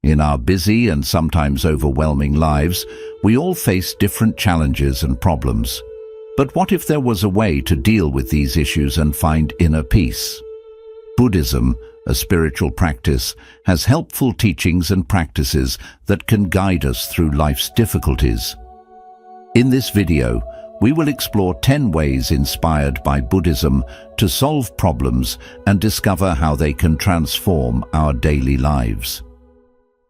In our busy and sometimes overwhelming lives, we all face different challenges and problems. But what if there was a way to deal with these issues and find inner peace? Buddhism, a spiritual practice, has helpful teachings and practices that can guide us through life's difficulties. In this video, we will explore 10 ways inspired by Buddhism to solve problems and discover how they can transform our daily lives.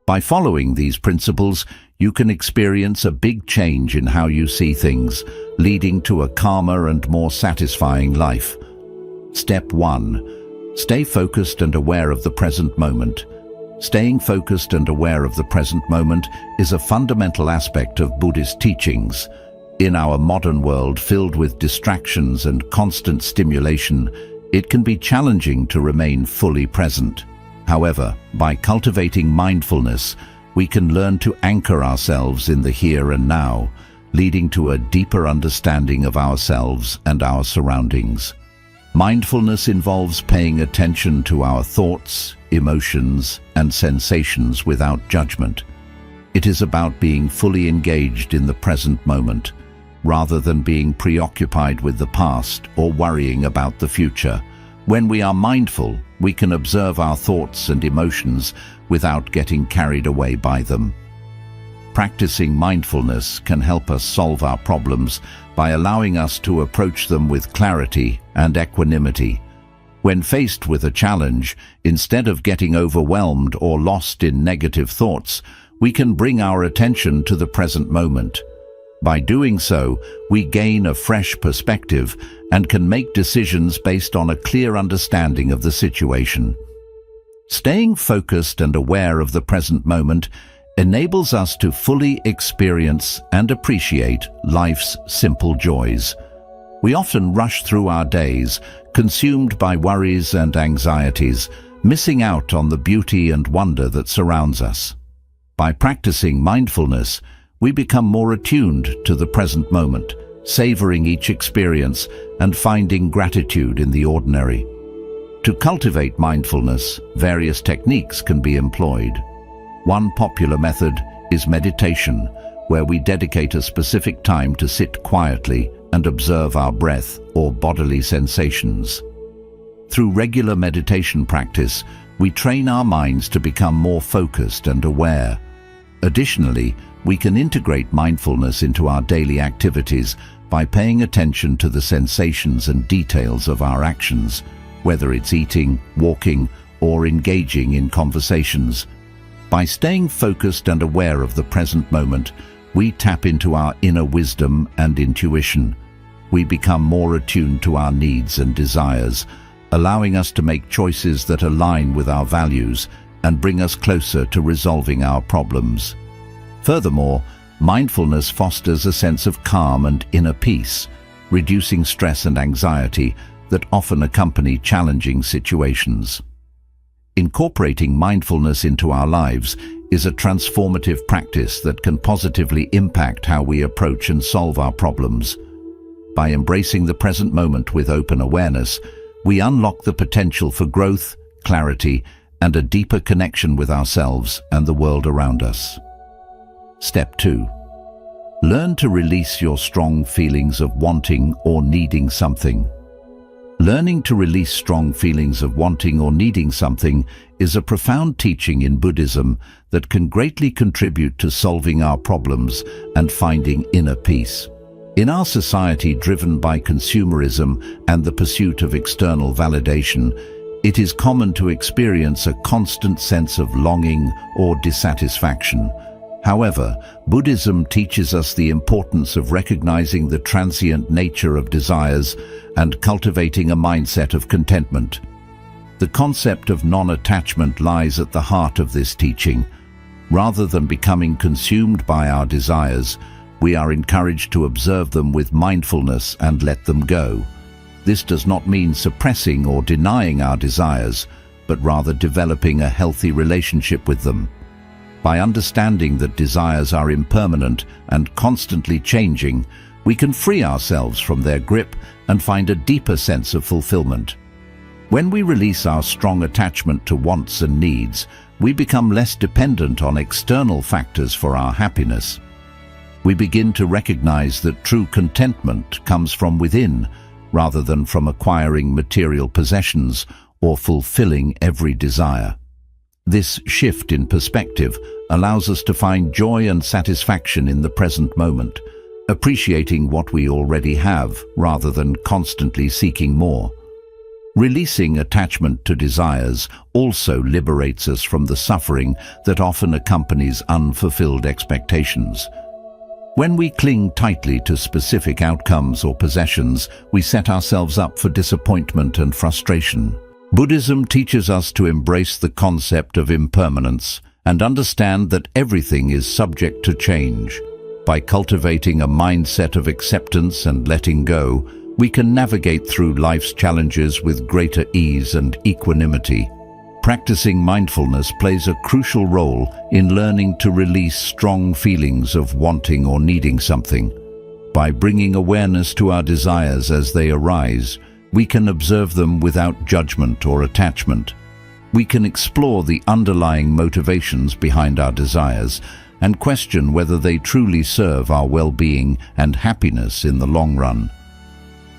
By following these principles, you can experience a big change in how you see things, leading to a calmer and more satisfying life. Step 1. Stay focused and aware of the present moment. Staying focused and aware of the present moment is a fundamental aspect of Buddhist teachings. In our modern world filled with distractions and constant stimulation, it can be challenging to remain fully present. However, by cultivating mindfulness, we can learn to anchor ourselves in the here and now, leading to a deeper understanding of ourselves and our surroundings. Mindfulness involves paying attention to our thoughts, emotions, and sensations without judgment. It is about being fully engaged in the present moment, rather than being preoccupied with the past or worrying about the future. When we are mindful, we can observe our thoughts and emotions without getting carried away by them. Practicing mindfulness can help us solve our problems by allowing us to approach them with clarity and equanimity. When faced with a challenge, instead of getting overwhelmed or lost in negative thoughts, we can bring our attention to the present moment. By doing so, we gain a fresh perspective and can make decisions based on a clear understanding of the situation. Staying focused and aware of the present moment enables us to fully experience and appreciate life's simple joys. We often rush through our days, consumed by worries and anxieties, missing out on the beauty and wonder that surrounds us. By practicing mindfulness, we become more attuned to the present moment, savoring each experience and finding gratitude in the ordinary. To cultivate mindfulness, various techniques can be employed. One popular method is meditation, where we dedicate a specific time to sit quietly and observe our breath or bodily sensations. Through regular meditation practice, we train our minds to become more focused and aware. Additionally, we can integrate mindfulness into our daily activities by paying attention to the sensations and details of our actions, whether it's eating, walking, or engaging in conversations. By staying focused and aware of the present moment, we tap into our inner wisdom and intuition. We become more attuned to our needs and desires, allowing us to make choices that align with our values and bring us closer to resolving our problems. Furthermore, mindfulness fosters a sense of calm and inner peace, reducing stress and anxiety that often accompany challenging situations. Incorporating mindfulness into our lives is a transformative practice that can positively impact how we approach and solve our problems. By embracing the present moment with open awareness, we unlock the potential for growth, clarity, and a deeper connection with ourselves and the world around us. Step 2. Learn to release your strong feelings of wanting or needing something. Learning to release strong feelings of wanting or needing something is a profound teaching in Buddhism that can greatly contribute to solving our problems and finding inner peace. In our society driven by consumerism and the pursuit of external validation, it is common to experience a constant sense of longing or dissatisfaction. However, Buddhism teaches us the importance of recognizing the transient nature of desires and cultivating a mindset of contentment. The concept of non-attachment lies at the heart of this teaching. Rather than becoming consumed by our desires, we are encouraged to observe them with mindfulness and let them go. This does not mean suppressing or denying our desires, but rather developing a healthy relationship with them. By understanding that desires are impermanent and constantly changing, we can free ourselves from their grip and find a deeper sense of fulfillment. When we release our strong attachment to wants and needs, we become less dependent on external factors for our happiness. We begin to recognize that true contentment comes from within, rather than from acquiring material possessions or fulfilling every desire. This shift in perspective allows us to find joy and satisfaction in the present moment, appreciating what we already have rather than constantly seeking more. Releasing attachment to desires also liberates us from the suffering that often accompanies unfulfilled expectations. When we cling tightly to specific outcomes or possessions, we set ourselves up for disappointment and frustration. Buddhism teaches us to embrace the concept of impermanence and understand that everything is subject to change. By cultivating a mindset of acceptance and letting go, we can navigate through life's challenges with greater ease and equanimity. Practicing mindfulness plays a crucial role in learning to release strong feelings of wanting or needing something. By bringing awareness to our desires as they arise, we can observe them without judgment or attachment. We can explore the underlying motivations behind our desires and question whether they truly serve our well-being and happiness in the long run.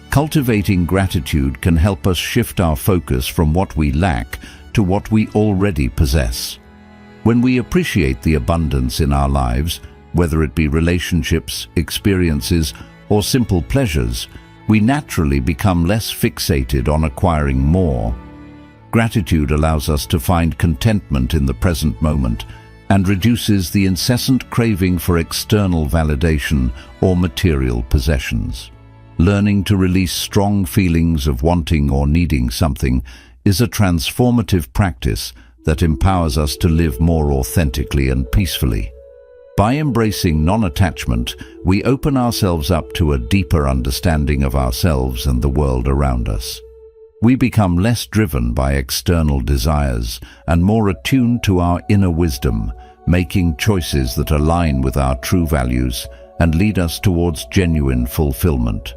Cultivating gratitude can help us shift our focus from what we lack to what we already possess. When we appreciate the abundance in our lives, whether it be relationships, experiences, or simple pleasures, we naturally become less fixated on acquiring more. Gratitude allows us to find contentment in the present moment and reduces the incessant craving for external validation or material possessions. Learning to release strong feelings of wanting or needing something is a transformative practice that empowers us to live more authentically and peacefully. By embracing non-attachment, we open ourselves up to a deeper understanding of ourselves and the world around us. We become less driven by external desires and more attuned to our inner wisdom, making choices that align with our true values and lead us towards genuine fulfillment.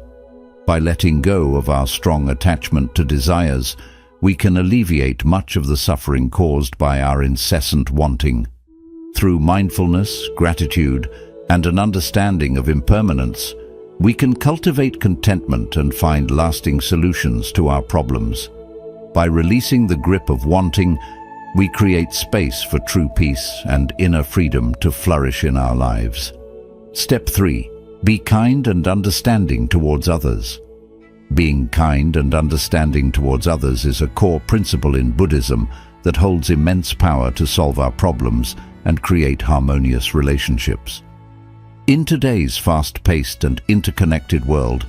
By letting go of our strong attachment to desires, we can alleviate much of the suffering caused by our incessant wanting. Through mindfulness, gratitude, and an understanding of impermanence, we can cultivate contentment and find lasting solutions to our problems. By releasing the grip of wanting, we create space for true peace and inner freedom to flourish in our lives. Step 3. Be kind and understanding towards others. Being kind and understanding towards others is a core principle in Buddhism that holds immense power to solve our problems and create harmonious relationships. In today's fast-paced and interconnected world,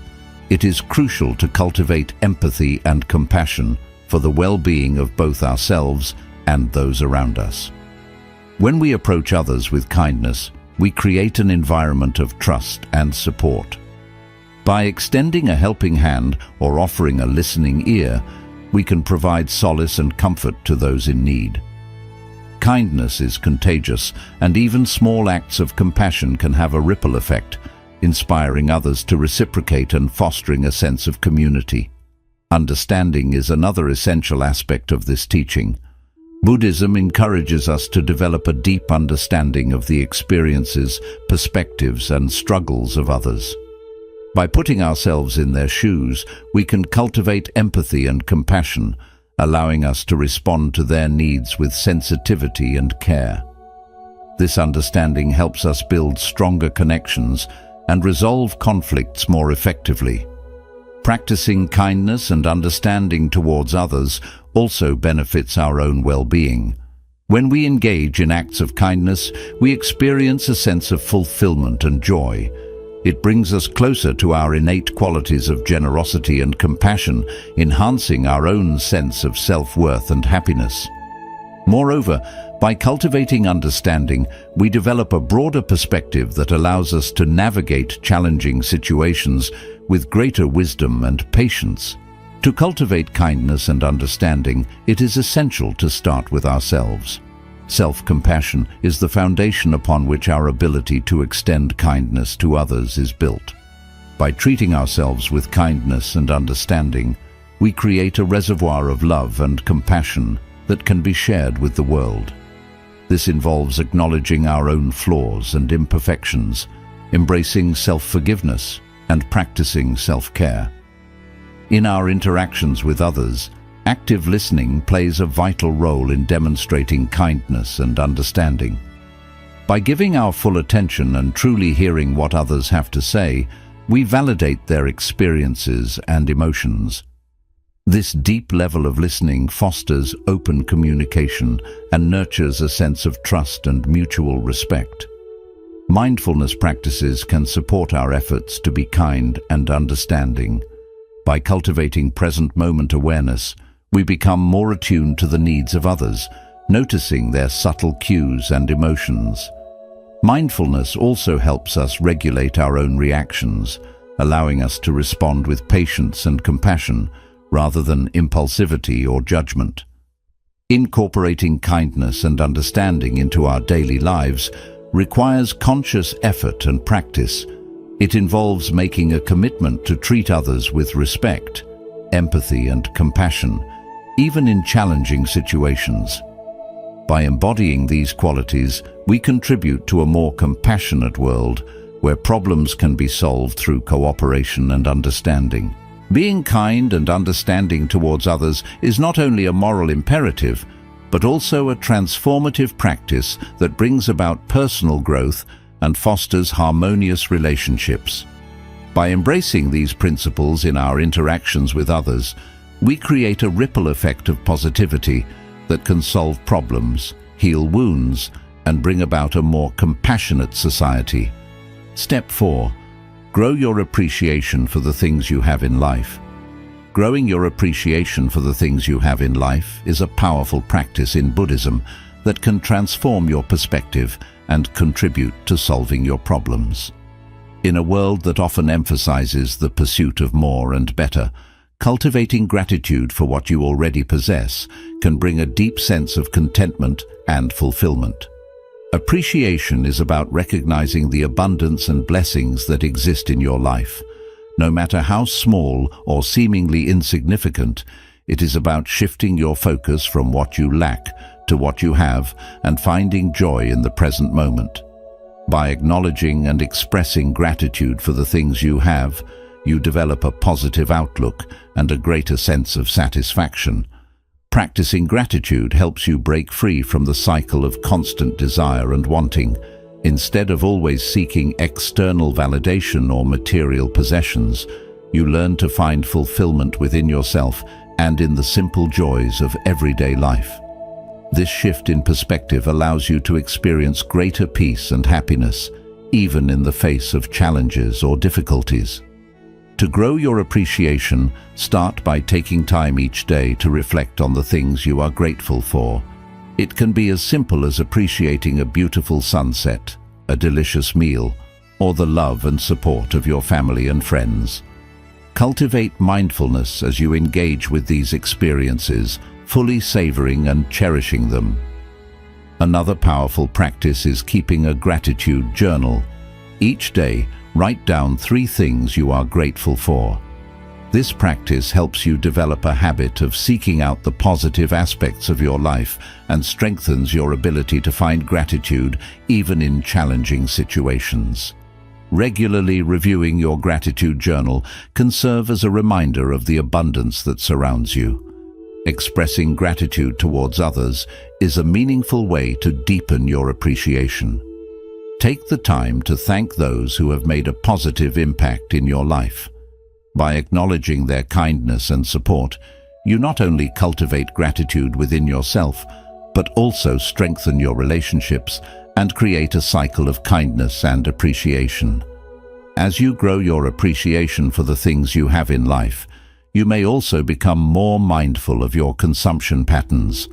it is crucial to cultivate empathy and compassion for the well-being of both ourselves and those around us. When we approach others with kindness, we create an environment of trust and support. By extending a helping hand or offering a listening ear, we can provide solace and comfort to those in need. Kindness is contagious, and even small acts of compassion can have a ripple effect, inspiring others to reciprocate and fostering a sense of community. Understanding is another essential aspect of this teaching. Buddhism encourages us to develop a deep understanding of the experiences, perspectives, and struggles of others. By putting ourselves in their shoes, we can cultivate empathy and compassion, allowing us to respond to their needs with sensitivity and care. This understanding helps us build stronger connections and resolve conflicts more effectively. Practicing kindness and understanding towards others also benefits our own well-being. When we engage in acts of kindness, we experience a sense of fulfillment and joy. It brings us closer to our innate qualities of generosity and compassion, enhancing our own sense of self-worth and happiness. Moreover, by cultivating understanding, we develop a broader perspective that allows us to navigate challenging situations with greater wisdom and patience. To cultivate kindness and understanding, it is essential to start with ourselves. Self-compassion is the foundation upon which our ability to extend kindness to others is built. By treating ourselves with kindness and understanding, we create a reservoir of love and compassion that can be shared with the world. This involves acknowledging our own flaws and imperfections, embracing self-forgiveness, and practicing self-care. In our interactions with others, active listening plays a vital role in demonstrating kindness and understanding. By giving our full attention and truly hearing what others have to say, we validate their experiences and emotions. This deep level of listening fosters open communication and nurtures a sense of trust and mutual respect. Mindfulness practices can support our efforts to be kind and understanding. By cultivating present moment awareness, we become more attuned to the needs of others, noticing their subtle cues and emotions. Mindfulness also helps us regulate our own reactions, allowing us to respond with patience and compassion rather than impulsivity or judgment. Incorporating kindness and understanding into our daily lives requires conscious effort and practice. It involves making a commitment to treat others with respect, empathy, and compassion, even in challenging situations. By embodying these qualities, we contribute to a more compassionate world where problems can be solved through cooperation and understanding. Being kind and understanding towards others is not only a moral imperative, but also a transformative practice that brings about personal growth and fosters harmonious relationships. By embracing these principles in our interactions with others, we create a ripple effect of positivity that can solve problems, heal wounds, and bring about a more compassionate society. Step 4. Grow your appreciation for the things you have in life. Growing your appreciation for the things you have in life is a powerful practice in Buddhism that can transform your perspective and contribute to solving your problems. In a world that often emphasizes the pursuit of more and better, cultivating gratitude for what you already possess can bring a deep sense of contentment and fulfillment. Appreciation is about recognizing the abundance and blessings that exist in your life. No matter how small or seemingly insignificant, it is about shifting your focus from what you lack to what you have and finding joy in the present moment. By acknowledging and expressing gratitude for the things you have, you develop a positive outlook and a greater sense of satisfaction. Practicing gratitude helps you break free from the cycle of constant desire and wanting. Instead of always seeking external validation or material possessions, you learn to find fulfillment within yourself and in the simple joys of everyday life. This shift in perspective allows you to experience greater peace and happiness, even in the face of challenges or difficulties. To grow your appreciation, start by taking time each day to reflect on the things you are grateful for. It can be as simple as appreciating a beautiful sunset, a delicious meal, or the love and support of your family and friends. Cultivate mindfulness as you engage with these experiences, fully savoring and cherishing them. Another powerful practice is keeping a gratitude journal. Each day, write down 3 things you are grateful for. This practice helps you develop a habit of seeking out the positive aspects of your life and strengthens your ability to find gratitude even in challenging situations. Regularly reviewing your gratitude journal can serve as a reminder of the abundance that surrounds you. Expressing gratitude towards others is a meaningful way to deepen your appreciation. Take the time to thank those who have made a positive impact in your life. By acknowledging their kindness and support, you not only cultivate gratitude within yourself, but also strengthen your relationships and create a cycle of kindness and appreciation. As you grow your appreciation for the things you have in life, you may also become more mindful of your consumption patterns.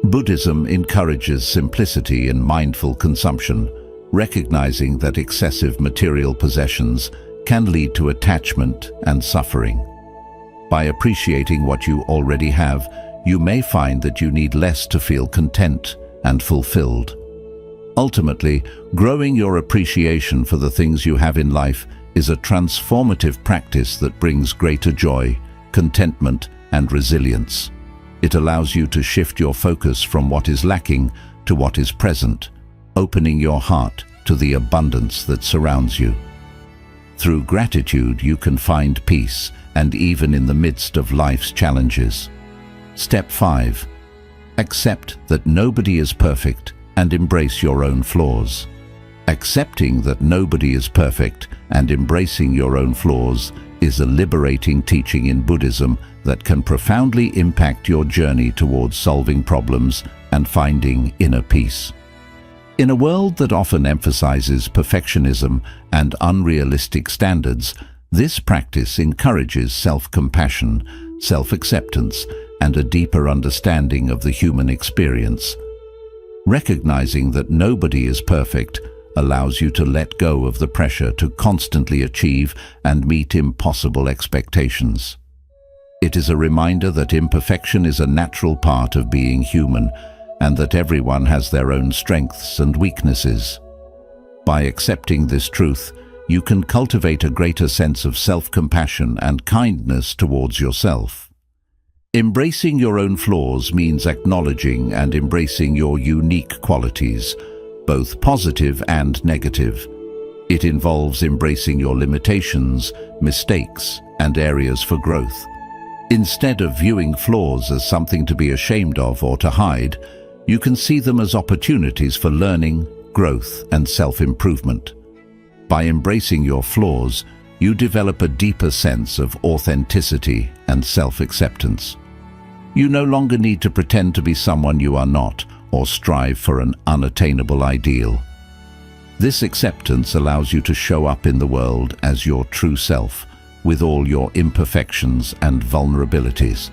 Buddhism encourages simplicity in mindful consumption, recognizing that excessive material possessions can lead to attachment and suffering. By appreciating what you already have, you may find that you need less to feel content and fulfilled. Ultimately, growing your appreciation for the things you have in life is a transformative practice that brings greater joy, contentment, and resilience. It allows you to shift your focus from what is lacking to what is present, opening your heart to the abundance that surrounds you. Through gratitude, you can find peace, and even in the midst of life's challenges. Step 5. Accept that nobody is perfect and embrace your own flaws. Accepting that nobody is perfect and embracing your own flaws is a liberating teaching in Buddhism that can profoundly impact your journey towards solving problems and finding inner peace. In a world that often emphasizes perfectionism and unrealistic standards, this practice encourages self-compassion, self-acceptance, and a deeper understanding of the human experience. Recognizing that nobody is perfect allows you to let go of the pressure to constantly achieve and meet impossible expectations. It is a reminder that imperfection is a natural part of being human, and that everyone has their own strengths and weaknesses. By accepting this truth, you can cultivate a greater sense of self-compassion and kindness towards yourself. Embracing your own flaws means acknowledging and embracing your unique qualities, both positive and negative. It involves embracing your limitations, mistakes, and areas for growth. Instead of viewing flaws as something to be ashamed of or to hide, you can see them as opportunities for learning, growth, and self-improvement. By embracing your flaws, you develop a deeper sense of authenticity and self-acceptance. You no longer need to pretend to be someone you are not or strive for an unattainable ideal. This acceptance allows you to show up in the world as your true self, with all your imperfections and vulnerabilities.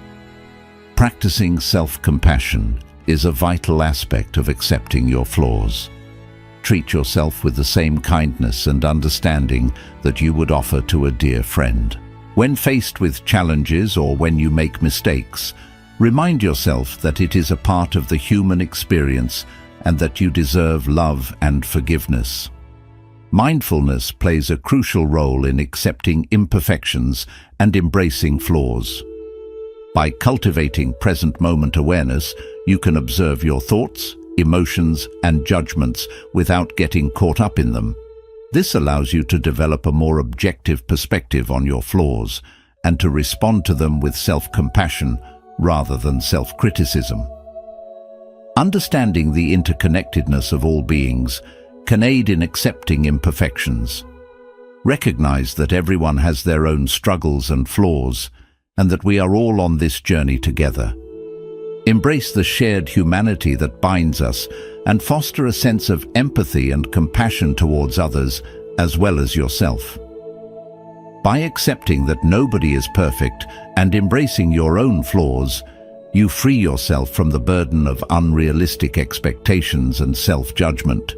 Practicing self-compassion is a vital aspect of accepting your flaws. Treat yourself with the same kindness and understanding that you would offer to a dear friend. When faced with challenges or when you make mistakes, remind yourself that it is a part of the human experience and that you deserve love and forgiveness. Mindfulness plays a crucial role in accepting imperfections and embracing flaws. By cultivating present moment awareness, you can observe your thoughts, emotions, and judgments without getting caught up in them. This allows you to develop a more objective perspective on your flaws and to respond to them with self-compassion rather than self-criticism. Understanding the interconnectedness of all beings can aid in accepting imperfections. Recognize that everyone has their own struggles and flaws, and that we are all on this journey together. Embrace the shared humanity that binds us and foster a sense of empathy and compassion towards others as well as yourself. By accepting that nobody is perfect and embracing your own flaws, you free yourself from the burden of unrealistic expectations and self-judgment.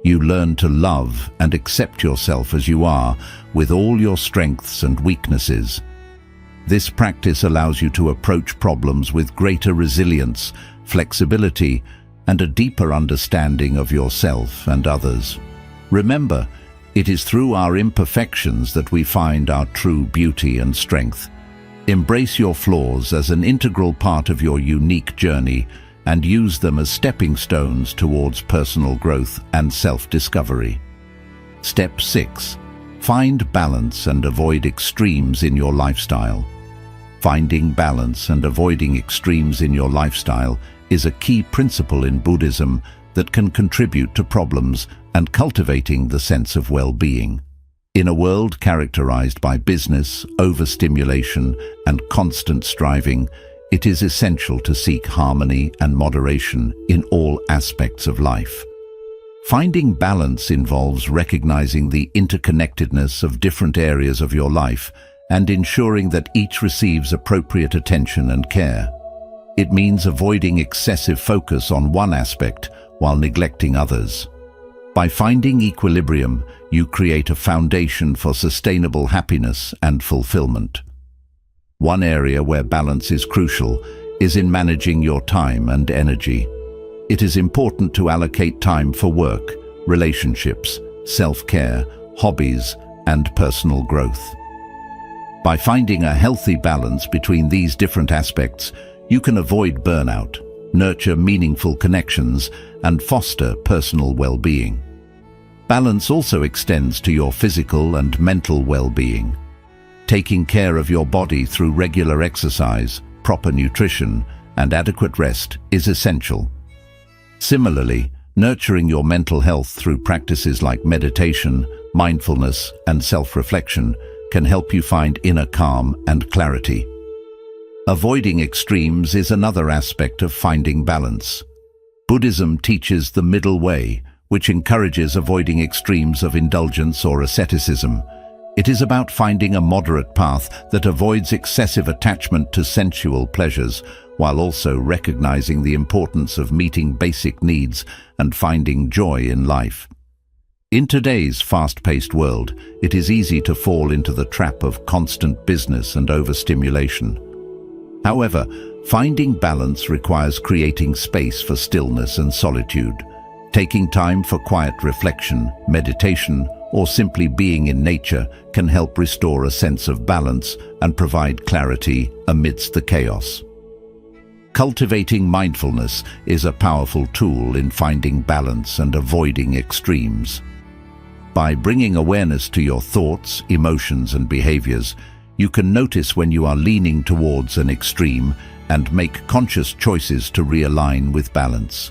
You learn to love and accept yourself as you are, with all your strengths and weaknesses. This practice allows you to approach problems with greater resilience, flexibility, and a deeper understanding of yourself and others. Remember, it is through our imperfections that we find our true beauty and strength. Embrace your flaws as an integral part of your unique journey and use them as stepping stones towards personal growth and self-discovery. Step 6. Find balance and avoid extremes in your lifestyle. Finding balance and avoiding extremes in your lifestyle is a key principle in Buddhism that can contribute to problems and cultivating the sense of well-being. In a world characterized by business, overstimulation, and constant striving, it is essential to seek harmony and moderation in all aspects of life. Finding balance involves recognizing the interconnectedness of different areas of your life and ensuring that each receives appropriate attention and care. It means avoiding excessive focus on one aspect while neglecting others. By finding equilibrium, you create a foundation for sustainable happiness and fulfillment. One area where balance is crucial is in managing your time and energy. It is important to allocate time for work, relationships, self-care, hobbies, and personal growth. By finding a healthy balance between these different aspects, you can avoid burnout, nurture meaningful connections, and foster personal well-being. Balance also extends to your physical and mental well-being. Taking care of your body through regular exercise, proper nutrition, and adequate rest is essential. Similarly, nurturing your mental health through practices like meditation, mindfulness, and self-reflection can help you find inner calm and clarity. Avoiding extremes is another aspect of finding balance. Buddhism teaches the middle way, which encourages avoiding extremes of indulgence or asceticism. It is about finding a moderate path that avoids excessive attachment to sensual pleasures, while also recognizing the importance of meeting basic needs and finding joy in life. In today's fast-paced world, it is easy to fall into the trap of constant business and overstimulation. However, finding balance requires creating space for stillness and solitude. Taking time for quiet reflection, meditation, or simply being in nature can help restore a sense of balance and provide clarity amidst the chaos. Cultivating mindfulness is a powerful tool in finding balance and avoiding extremes. By bringing awareness to your thoughts, emotions, and behaviors, you can notice when you are leaning towards an extreme and make conscious choices to realign with balance.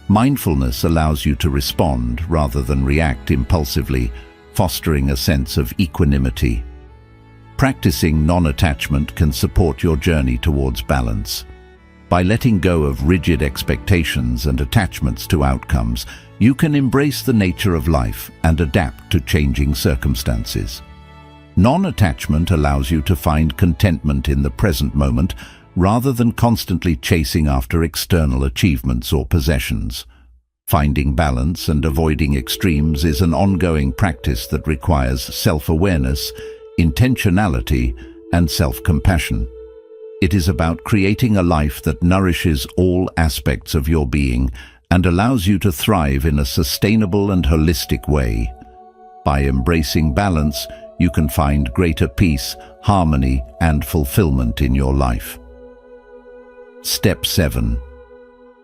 Mindfulness allows you to respond rather than react impulsively, fostering a sense of equanimity. Practicing non-attachment can support your journey towards balance. By letting go of rigid expectations and attachments to outcomes, you can embrace the nature of life and adapt to changing circumstances. Non-attachment allows you to find contentment in the present moment rather than constantly chasing after external achievements or possessions. Finding balance and avoiding extremes is an ongoing practice that requires self-awareness, intentionality, and self-compassion. It is about creating a life that nourishes all aspects of your being and allows you to thrive in a sustainable and holistic way. By embracing balance, you can find greater peace, harmony, and fulfillment in your life. Step 7.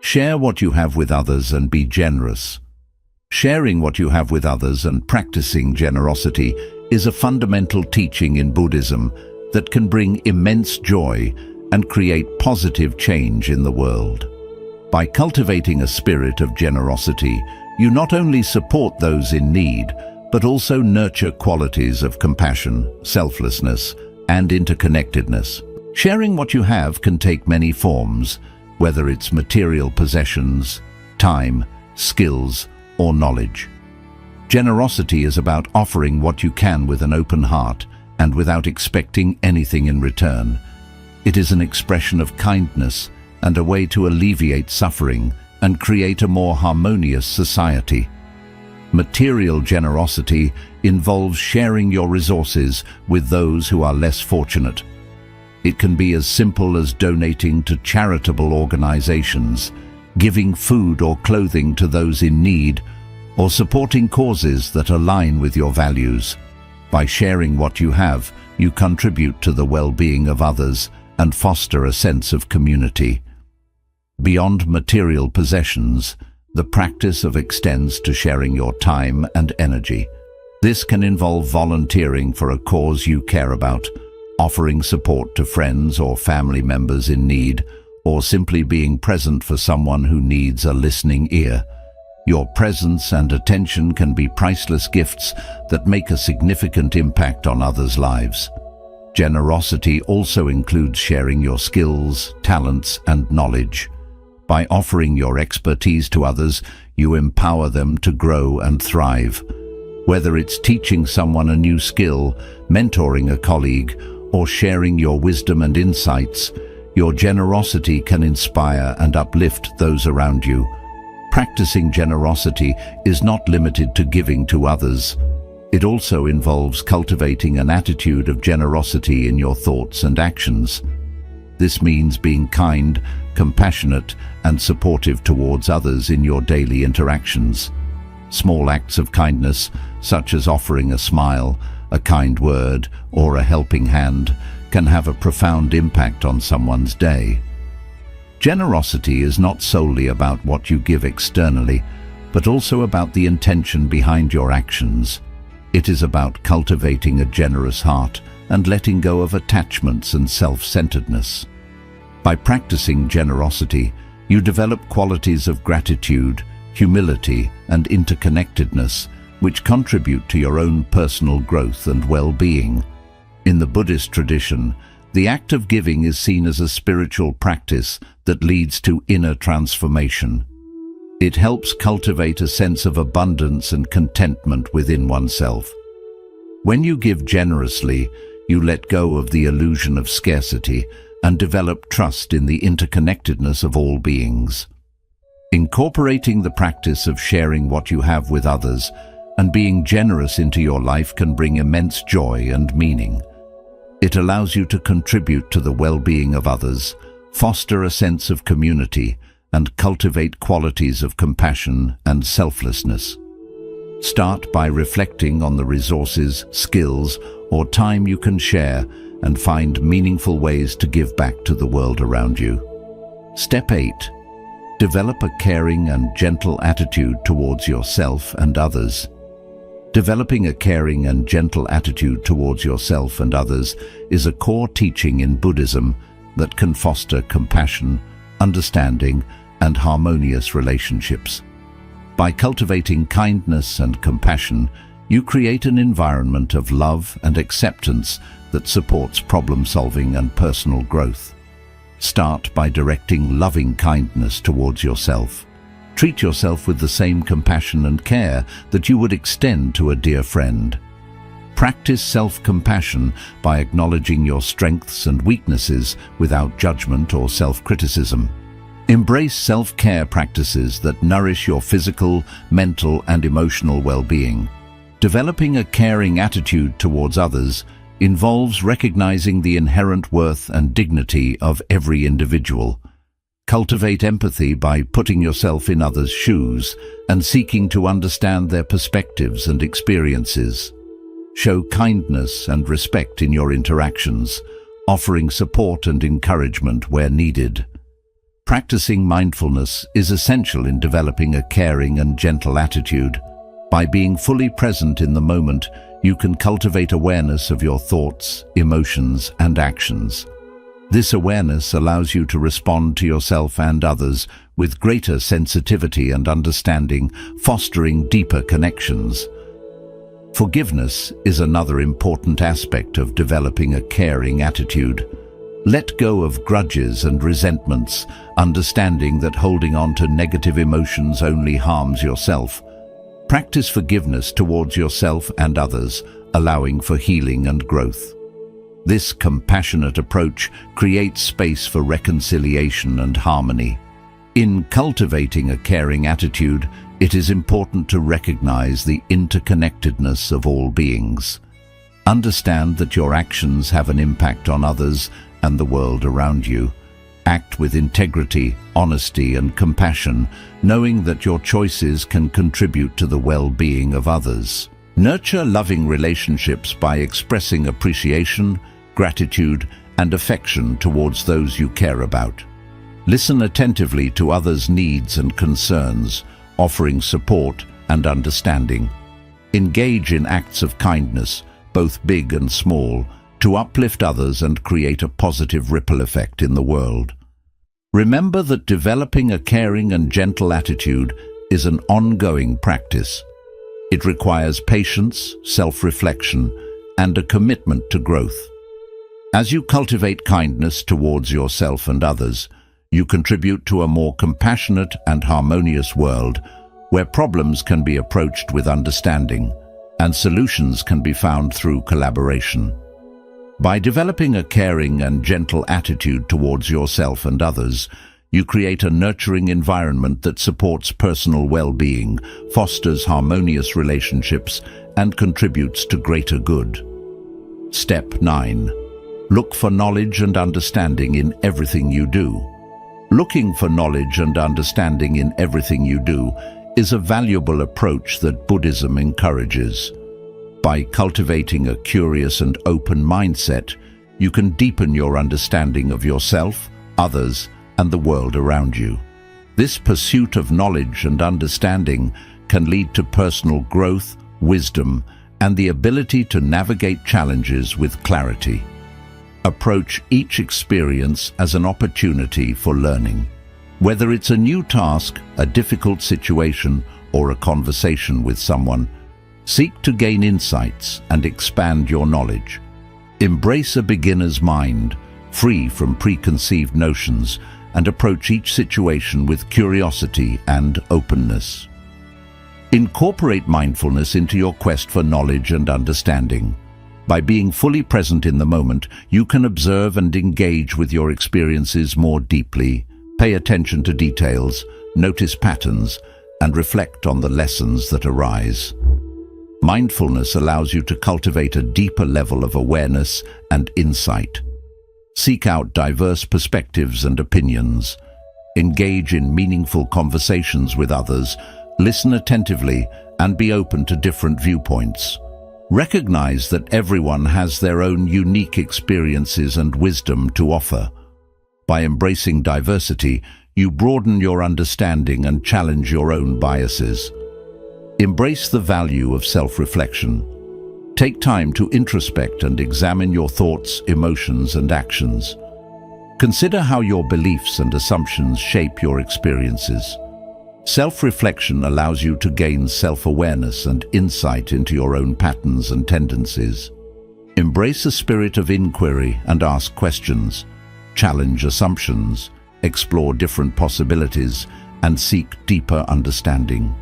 Share what you have with others and be generous. Sharing what you have with others and practicing generosity is a fundamental teaching in Buddhism that can bring immense joy and create positive change in the world. By cultivating a spirit of generosity, you not only support those in need, but also nurture qualities of compassion, selflessness, and interconnectedness. Sharing what you have can take many forms, whether it's material possessions, time, skills, or knowledge. Generosity is about offering what you can with an open heart and without expecting anything in return. It is an expression of kindness and a way to alleviate suffering and create a more harmonious society. Material generosity involves sharing your resources with those who are less fortunate. It can be as simple as donating to charitable organizations, giving food or clothing to those in need, or supporting causes that align with your values. By sharing what you have, you contribute to the well-being of others and foster a sense of community. Beyond material possessions, the practice extends to sharing your time and energy. This can involve volunteering for a cause you care about, offering support to friends or family members in need, or simply being present for someone who needs a listening ear. Your presence and attention can be priceless gifts that make a significant impact on others' lives. Generosity also includes sharing your skills, talents, and knowledge. By offering your expertise to others, you empower them to grow and thrive. Whether it's teaching someone a new skill, mentoring a colleague, or sharing your wisdom and insights, your generosity can inspire and uplift those around you. Practicing generosity is not limited to giving to others. It also involves cultivating an attitude of generosity in your thoughts and actions. This means being kind, compassionate, and supportive towards others in your daily interactions. Small acts of kindness, such as offering a smile, a kind word, or a helping hand, can have a profound impact on someone's day. Generosity is not solely about what you give externally, but also about the intention behind your actions. It is about cultivating a generous heart and letting go of attachments and self-centeredness. By practicing generosity, you develop qualities of gratitude, humility, and interconnectedness, which contribute to your own personal growth and well-being. In the Buddhist tradition, the act of giving is seen as a spiritual practice that leads to inner transformation. It helps cultivate a sense of abundance and contentment within oneself. When you give generously, you let go of the illusion of scarcity and develop trust in the interconnectedness of all beings. Incorporating the practice of sharing what you have with others and being generous into your life can bring immense joy and meaning. It allows you to contribute to the well-being of others, foster a sense of community, and cultivate qualities of compassion and selflessness. Start by reflecting on the resources, skills, or time you can share and find meaningful ways to give back to the world around you. Step 8. Develop a caring and gentle attitude towards yourself and others. Developing a caring and gentle attitude towards yourself and others is a core teaching in Buddhism that can foster compassion, understanding, and harmonious relationships. By cultivating kindness and compassion, you create an environment of love and acceptance that supports problem-solving and personal growth. Start by directing loving kindness towards yourself. Treat yourself with the same compassion and care that you would extend to a dear friend. Practice self-compassion by acknowledging your strengths and weaknesses without judgment or self-criticism. Embrace self-care practices that nourish your physical, mental, and emotional well-being. Developing a caring attitude towards others involves recognizing the inherent worth and dignity of every individual. Cultivate empathy by putting yourself in others' shoes and seeking to understand their perspectives and experiences. Show kindness and respect in your interactions, offering support and encouragement where needed. Practicing mindfulness is essential in developing a caring and gentle attitude. By being fully present in the moment, you can cultivate awareness of your thoughts, emotions, and actions. This awareness allows you to respond to yourself and others with greater sensitivity and understanding, fostering deeper connections. Forgiveness is another important aspect of developing a caring attitude. Let go of grudges and resentments, understanding that holding on to negative emotions only harms yourself. Practice forgiveness towards yourself and others, allowing for healing and growth. This compassionate approach creates space for reconciliation and harmony. In cultivating a caring attitude, it is important to recognize the interconnectedness of all beings. Understand that your actions have an impact on others and the world around you. Act with integrity, honesty, and compassion, knowing that your choices can contribute to the well-being of others. Nurture loving relationships by expressing appreciation, gratitude, and affection towards those you care about. Listen attentively to others' needs and concerns, offering support and understanding. Engage in acts of kindness, both big and small, to uplift others and create a positive ripple effect in the world. Remember that developing a caring and gentle attitude is an ongoing practice. It requires patience, self-reflection, and a commitment to growth. As you cultivate kindness towards yourself and others, you contribute to a more compassionate and harmonious world where problems can be approached with understanding and solutions can be found through collaboration. By developing a caring and gentle attitude towards yourself and others, you create a nurturing environment that supports personal well-being, fosters harmonious relationships, and contributes to greater good. Step 9. Look for knowledge and understanding in everything you do. Looking for knowledge and understanding in everything you do is a valuable approach that Buddhism encourages. By cultivating a curious and open mindset, you can deepen your understanding of yourself, others, and the world around you. This pursuit of knowledge and understanding can lead to personal growth, wisdom, and the ability to navigate challenges with clarity. Approach each experience as an opportunity for learning. Whether it's a new task, a difficult situation, or a conversation with someone, seek to gain insights and expand your knowledge. Embrace a beginner's mind, free from preconceived notions, and approach each situation with curiosity and openness. Incorporate mindfulness into your quest for knowledge and understanding. By being fully present in the moment, you can observe and engage with your experiences more deeply, pay attention to details, notice patterns, and reflect on the lessons that arise. Mindfulness allows you to cultivate a deeper level of awareness and insight. Seek out diverse perspectives and opinions. Engage in meaningful conversations with others, listen attentively, and be open to different viewpoints. Recognize that everyone has their own unique experiences and wisdom to offer. By embracing diversity, you broaden your understanding and challenge your own biases. Embrace the value of self-reflection. Take time to introspect and examine your thoughts, emotions, and actions. Consider how your beliefs and assumptions shape your experiences. Self-reflection allows you to gain self-awareness and insight into your own patterns and tendencies. Embrace a spirit of inquiry and ask questions. Challenge assumptions, explore different possibilities, and seek deeper understanding.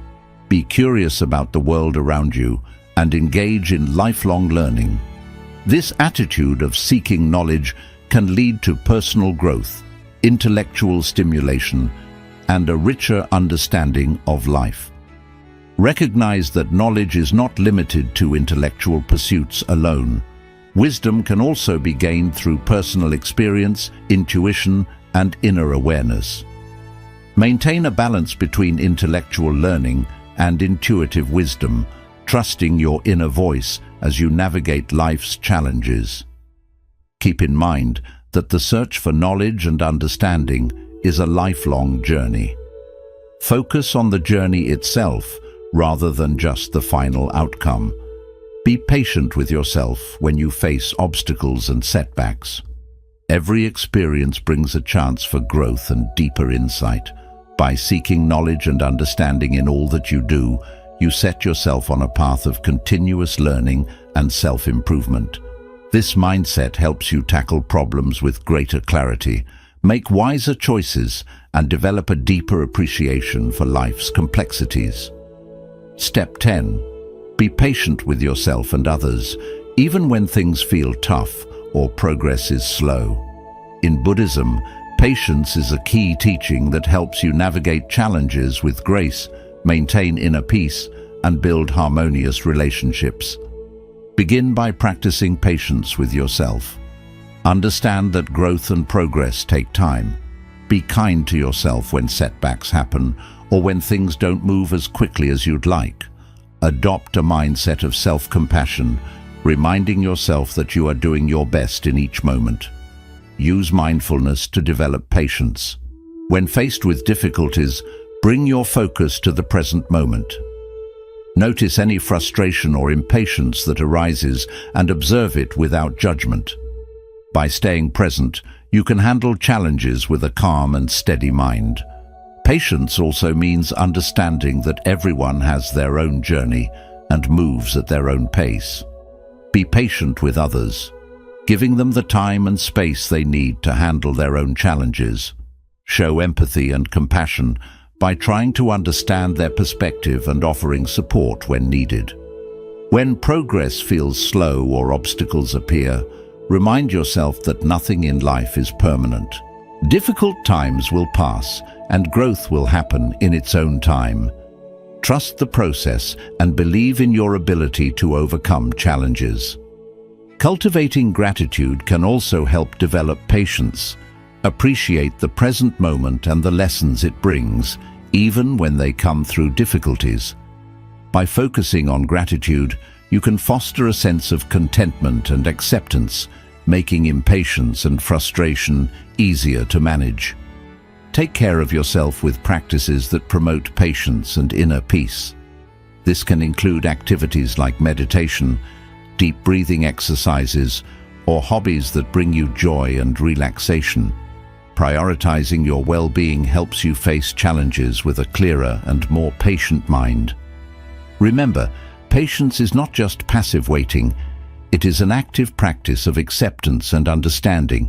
Be curious about the world around you and engage in lifelong learning. This attitude of seeking knowledge can lead to personal growth, intellectual stimulation, and a richer understanding of life. Recognize that knowledge is not limited to intellectual pursuits alone. Wisdom can also be gained through personal experience, intuition, and inner awareness. Maintain a balance between intellectual learning and intuitive wisdom, trusting your inner voice as you navigate life's challenges. Keep in mind that the search for knowledge and understanding is a lifelong journey. Focus on the journey itself rather than just the final outcome. Be patient with yourself when you face obstacles and setbacks. Every experience brings a chance for growth and deeper insight. By seeking knowledge and understanding in all that you do, you set yourself on a path of continuous learning and self-improvement. This mindset helps you tackle problems with greater clarity, make wiser choices, and develop a deeper appreciation for life's complexities. Step 10. Be patient with yourself and others, even when things feel tough or progress is slow. In Buddhism, patience is a key teaching that helps you navigate challenges with grace, maintain inner peace, and build harmonious relationships. Begin by practicing patience with yourself. Understand that growth and progress take time. Be kind to yourself when setbacks happen or when things don't move as quickly as you'd like. Adopt a mindset of self-compassion, reminding yourself that you are doing your best in each moment. Use mindfulness to develop patience. When faced with difficulties, bring your focus to the present moment. Notice any frustration or impatience that arises and observe it without judgment. By staying present, you can handle challenges with a calm and steady mind. Patience also means understanding that everyone has their own journey and moves at their own pace. Be patient with others, giving them the time and space they need to handle their own challenges. Show empathy and compassion by trying to understand their perspective and offering support when needed. When progress feels slow or obstacles appear, remind yourself that nothing in life is permanent. Difficult times will pass, and growth will happen in its own time. Trust the process and believe in your ability to overcome challenges. Cultivating gratitude can also help develop patience. Appreciate the present moment and the lessons it brings, even when they come through difficulties. By focusing on gratitude, you can foster a sense of contentment and acceptance, making impatience and frustration easier to manage. Take care of yourself with practices that promote patience and inner peace. This can include activities like meditation, deep breathing exercises, or hobbies that bring you joy and relaxation. Prioritizing your well-being helps you face challenges with a clearer and more patient mind. Remember, patience is not just passive waiting. It is an active practice of acceptance and understanding.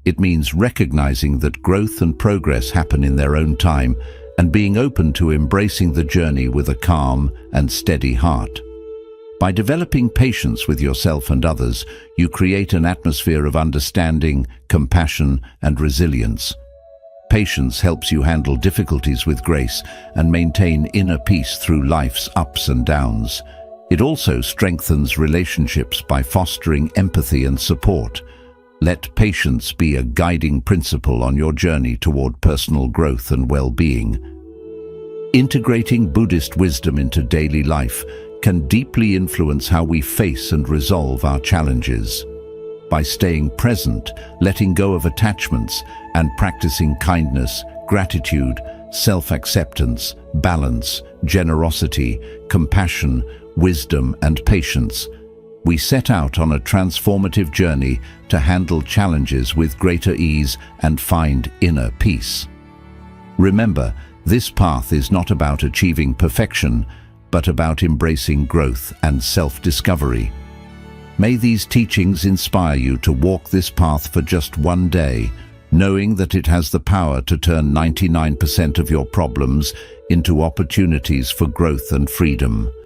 It means recognizing that growth and progress happen in their own time and being open to embracing the journey with a calm and steady heart. By developing patience with yourself and others, you create an atmosphere of understanding, compassion, and resilience. Patience helps you handle difficulties with grace and maintain inner peace through life's ups and downs. It also strengthens relationships by fostering empathy and support. Let patience be a guiding principle on your journey toward personal growth and well-being. Integrating Buddhist wisdom into daily life can deeply influence how we face and resolve our challenges. By staying present, letting go of attachments, and practicing kindness, gratitude, self-acceptance, balance, generosity, compassion, wisdom, and patience, we set out on a transformative journey to handle challenges with greater ease and find inner peace. Remember, this path is not about achieving perfection, but about embracing growth and self-discovery. May these teachings inspire you to walk this path for just one day, knowing that it has the power to turn 99% of your problems into opportunities for growth and freedom.